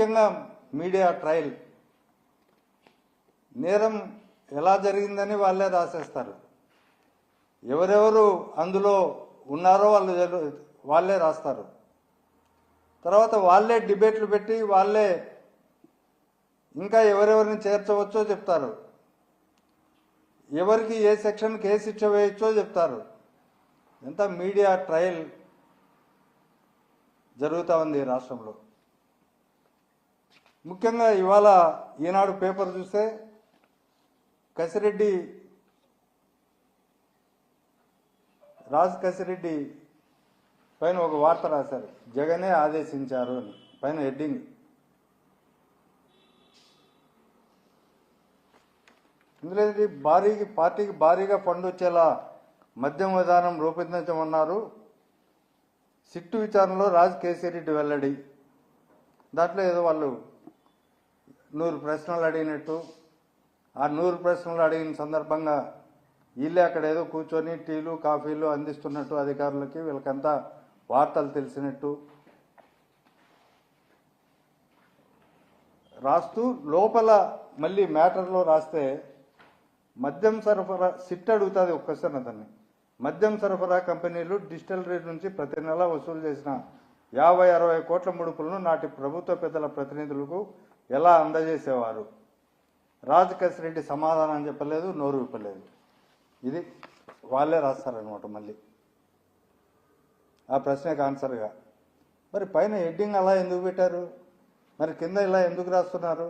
ముఖ్యంగా media trial నేరం ఎలా జరిగిందని వాళ్ళే రాసేస్తారు. ఎవరెవరు అందులో ఉన్నారో వాళ్ళే రాస్తారు. తర్వాత వాళ్ళే డిబేట్లు పెట్టి వాళ్ళే ఇంకా ఎవరెవరిని చేర్చవచ్చో చెప్తారు. ఎవరికి ఏ సెక్షన్కి ఏ శిక్ష వేయచ్చో చెప్తారు. ఎంత మీడియా ట్రయల్ జరుగుతూ ఉంది రాష్ట్రంలో. ముఖ్యంగా ఇవాళ ఈనాడు పేపర్ చూస్తే కసిరెడ్డి పైన ఒక వార్త రాశారు, జగనే ఆదేశించారు అని పైన హెడ్డింగ్. ఇందులో పార్టీకి భారీగా ఫండ్ వచ్చేలా మద్యం విధానం రూపొందించమన్నారు. సిట్టు విచారణలో కేసీరెడ్డి వెల్లడి. దాంట్లో ఏదో వాళ్ళు 100 ప్రశ్నలు అడిగినట్టు, ఆ 100 ప్రశ్నలు అడిగిన సందర్భంగా వీళ్ళే అక్కడ ఏదో కూర్చొని టీలు కాఫీలు అందిస్తున్నట్టు అధికారులకి, వీళ్ళకంతా వార్తలు తెలిసినట్టు రాస్తూ లోపల మళ్ళీ మ్యాటర్లో రాస్తే మద్యం సరఫరా సిట్ అడుగుతుంది ఒక క్వశ్చన్ అతన్ని. మద్యం సరఫరా కంపెనీలు డిస్టిలరీ నుంచి ప్రతి నెల వసూలు చేసిన 50-60 కోట్ల ముడుపులను నాటి ప్రభుత్వ పెద్దల ప్రతినిధులకు ఎలా అందజేసేవారు? కసిరెడ్డి సమాధానం చెప్పలేదు, నోరు విప్పలేదు. ఇది వాళ్ళే రాస్తారనమాట. మళ్ళీ ఆ ప్రశ్నకు ఆన్సర్గా మరి పైన హెడ్డింగ్ అలా ఎందుకు పెట్టారు? మరి కింద ఇలా ఎందుకు రాస్తున్నారు?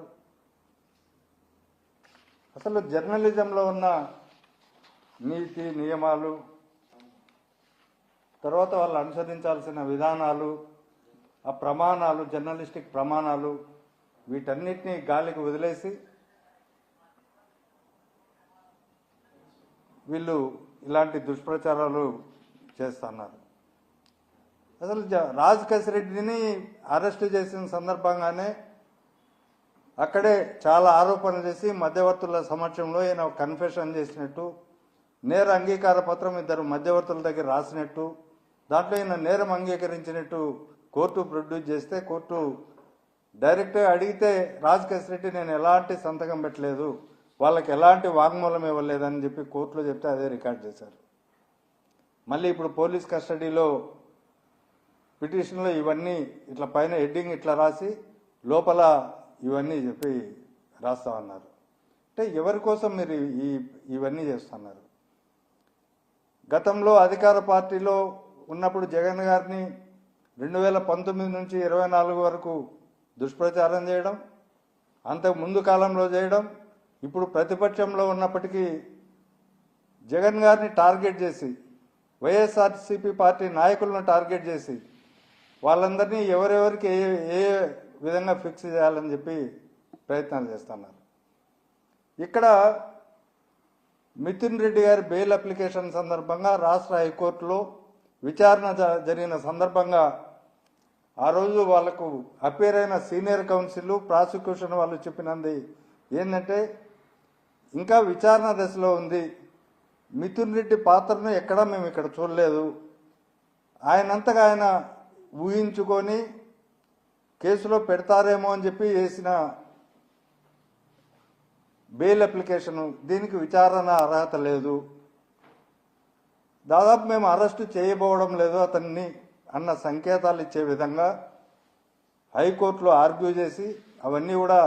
అసలు జర్నలిజంలో ఉన్న నీతి నియమాలు, తర్వాత వాళ్ళు అనుసరించాల్సిన విధానాలు, ఆ ప్రమాణాలు, జర్నలిస్టిక్ ప్రమాణాలు, వీటన్నిటినీ గాలికి వదిలేసి వీళ్ళు ఇలాంటి దుష్ప్రచారాలు చేస్తున్నారు. అసలు కసిరెడ్డిని అరెస్టు చేసిన సందర్భంగానే అక్కడే చాలా ఆరోపణలు చేసి మధ్యవర్తుల సమక్షంలో ఈయన కన్ఫెషన్ చేసినట్టు, నేర అంగీకార పత్రం 2 మధ్యవర్తుల దగ్గర రాసినట్టు, దాంట్లో ఈయన నేరం అంగీకరించినట్టు కోర్టు ప్రొడ్యూస్ చేస్తే, కోర్టు డైరెక్ట్గా అడిగితే కసిరెడ్డి నేను ఎలాంటి సంతకం పెట్టలేదు, వాళ్ళకి ఎలాంటి వాంగ్మూలం ఇవ్వలేదని చెప్పి కోర్టులో చెప్తే అదే రికార్డ్ చేశారు. మళ్ళీ ఇప్పుడు పోలీస్ కస్టడీలో పిటిషన్లో ఇవన్నీ ఇట్లా పైన హెడ్డింగ్ ఇట్లా రాసి లోపల ఇవన్నీ చెప్పి రాస్తామన్నారు. అంటే ఎవరి కోసం మీరు ఇవన్నీ చేస్తున్నారు? గతంలో అధికార పార్టీలో ఉన్నప్పుడు జగన్ గారిని 2019 నుంచి 24 వరకు దుష్ప్రచారం చేయడం, అంతకు ముందు కాలంలో చేయడం, ఇప్పుడు ప్రతిపక్షంలో ఉన్నప్పటికీ జగన్ గారిని టార్గెట్ చేసి, వైఎస్ఆర్సీపీ పార్టీ నాయకులను టార్గెట్ చేసి వాళ్ళందరినీ ఎవరెవరికి ఏ విధంగా ఫిక్స్ చేయాలని చెప్పి ప్రయత్నాలు చేస్తున్నారు. ఇక్కడ మిథున్ రెడ్డి గారి బెయిల్ అప్లికేషన్ సందర్భంగా రాష్ట్ర హైకోర్టులో విచారణ జరిగిన సందర్భంగా ఆ రోజు వాళ్లకు అపేర్ అయిన సీనియర్ కౌన్సిల్, ప్రాసిక్యూషన్ వాళ్ళు చెప్పినది ఏంటంటే ఇంకా విచారణ దశలో ఉంది, మిథున్ రెడ్డి పాత్రను ఎక్కడా మేము ఇక్కడ చూడలేదు, ఆయనంతగా ఆయన ఊహించుకొని కేసులో పెడతారేమో అని చెప్పి వేసిన బెయిల్ అప్లికేషను, దీనికి విచారణ అర్హత లేదు, దాదాపు మేము అరెస్టు చేయబోవడం లేదు అతన్ని అన్న సంకేతాలు ఇచ్చే విధంగా హైకోర్టులో ఆర్గ్యూ చేసి అవన్నీ కూడా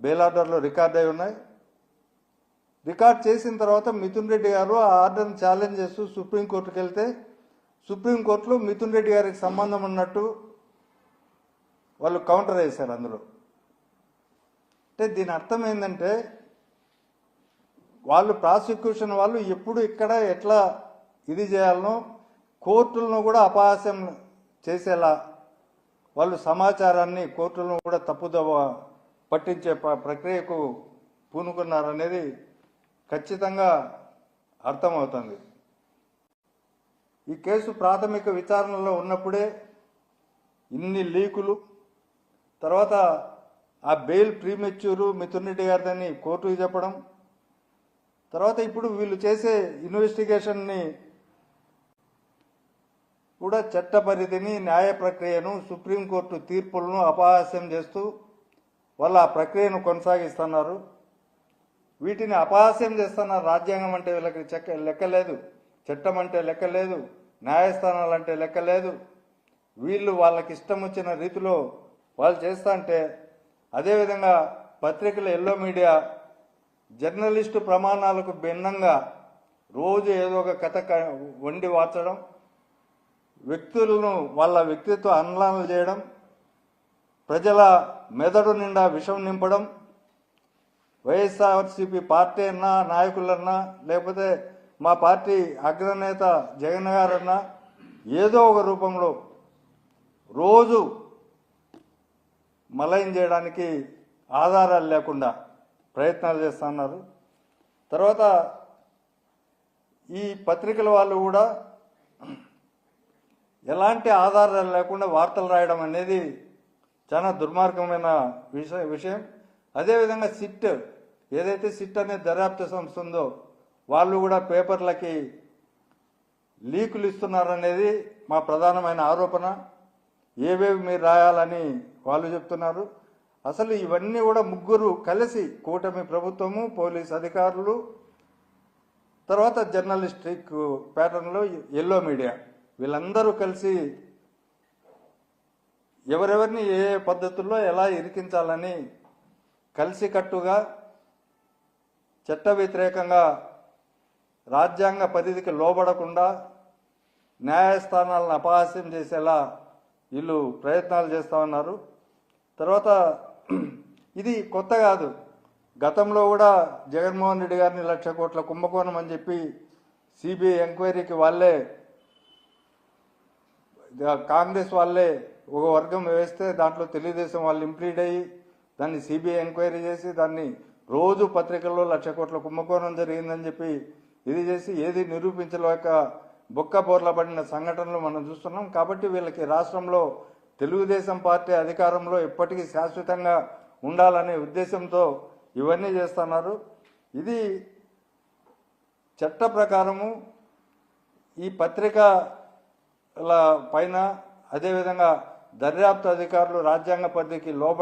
బెయిల్ ఆర్డర్లో రికార్డ్ అయి ఉన్నాయి. రికార్డ్ చేసిన తర్వాత మిథున్ రెడ్డి గారు ఆ ఆర్డర్ని ఛాలెంజ్ చేస్తూ సుప్రీంకోర్టుకు వెళ్తే సుప్రీంకోర్టులో మిథున్ రెడ్డి గారికి సంబంధం ఉన్నట్టు వాళ్ళు కౌంటర్ వేశారు అందులో. అంటే దీని అర్థం ఏంటంటే వాళ్ళు ప్రాసిక్యూషన్ వాళ్ళు ఎప్పుడు ఇక్కడ ఎట్లా ఇది చేయాలనో కోర్టులను కూడా అపహాస్యం చేసేలా వాళ్ళు సమాచారాన్ని కోర్టులను కూడా తప్పుదోవ పట్టించే ప్రక్రియకు పూనుకున్నారనేది ఖచ్చితంగా అర్థమవుతుంది. ఈ కేసు ప్రాథమిక విచారణలో ఉన్నప్పుడే ఇన్ని లీకులు, తర్వాత ఆ బెయిల్ ప్రీమెచ్యూరు మిథున్ రెడ్డి గారిని కోర్టుకు చెప్పడం, తర్వాత ఇప్పుడు వీళ్ళు చేసే ఇన్వెస్టిగేషన్ని కూడా చట్ట పరిధిని, న్యాయ ప్రక్రియను, సుప్రీంకోర్టు తీర్పులను అపహాస్యం చేస్తూ వాళ్ళు ఆ ప్రక్రియను కొనసాగిస్తున్నారు. వీటిని అపహాస్యం చేస్తున్నారు. రాజ్యాంగం అంటే వీళ్ళకి లెక్క లేదు, చట్టం అంటే లెక్క లేదు, న్యాయస్థానాలు అంటే లెక్క లేదు. వీళ్ళు వాళ్ళకి ఇష్టం వచ్చిన రీతిలో వాళ్ళు చేస్తా అంటే, అదేవిధంగా పత్రికలు, ఎల్లో మీడియా జర్నలిస్టు ప్రమాణాలకు భిన్నంగా రోజు ఏదో ఒక కథ వండి వార్చడం, వ్యక్తులను వాళ్ళ వ్యక్తిత్వ అనులానాలు చేయడం, ప్రజల మెదడు నిండా విషం నింపడం, వైఎస్ఆర్సీపీ పార్టీ అన్నా, నాయకులన్నా, లేకపోతే మా పార్టీ అగ్రనేత జగన్ గారన్నా ఏదో ఒక రూపంలో రోజు మలయం చేయడానికి ఆధారాలు లేకుండా ప్రయత్నాలు చేస్తున్నారు. తర్వాత ఈ పత్రికల వాళ్ళు కూడా ఎలాంటి ఆధారాలు లేకుండా వార్తలు రాయడం అనేది చాలా దుర్మార్గమైన విషయం. అదేవిధంగా సిట్, ఏదైతే సిట్ అనే దర్యాప్తు సంస్థ ఉందో వాళ్ళు కూడా పేపర్లకి లీకులు ఇస్తున్నారనేది మా ప్రధానమైన ఆరోపణ. ఏవేవి మీరు రాయాలని వాళ్ళు చెప్తున్నారు. అసలు ఇవన్నీ కూడా ముగ్గురు కలిసి, కూటమి ప్రభుత్వము, పోలీస్ అధికారులు, తర్వాత జర్నలిస్టిక్ ప్యాటర్న్లో ఎల్లో మీడియా, వీళ్ళందరూ కలిసి ఎవరెవరిని ఏ పద్ధతుల్లో ఎలా ఇరికించాలని కలిసికట్టుగా చట్ట వ్యతిరేకంగా, రాజ్యాంగ పరిధికి లోబడకుండా న్యాయస్థానాలను అపహాస్యం చేసేలా వీళ్ళు ప్రయత్నాలు చేస్తూ ఉన్నారు. తర్వాత ఇది కొత్త కాదు. గతంలో కూడా జగన్మోహన్ రెడ్డి గారిని 1,00,000 కోట్ల కుంభకోణం అని చెప్పి సిబిఐ ఎంక్వైరీకి వాళ్ళే, కాంగ్రెస్ వాళ్ళే ఒక వర్గం వేస్తే దాంట్లో తెలుగుదేశం వాళ్ళు ఇంప్లీడ్ అయ్యి దాన్ని సిబిఐ ఎంక్వైరీ చేసి దాన్ని రోజు పత్రికల్లో 1,00,000 కోట్ల కుంభకోణం జరిగిందని చెప్పి ఇది చేసి ఏది నిరూపించలేక బొక్క బోర్ల పడిన సంఘటనలు మనం చూస్తున్నాం. కాబట్టి వీళ్ళకి రాష్ట్రంలో తెలుగుదేశం పార్టీ అధికారంలో ఎప్పటికీ శాశ్వతంగా ఉండాలనే ఉద్దేశంతో ఇవన్నీ చేస్తున్నారు. ఇది చట్ట ప్రకారము ఈ పత్రికల పైన, అదేవిధంగా దర్యాప్తు అధికారులు రాజ్యాంగ పరిధికి లోబడి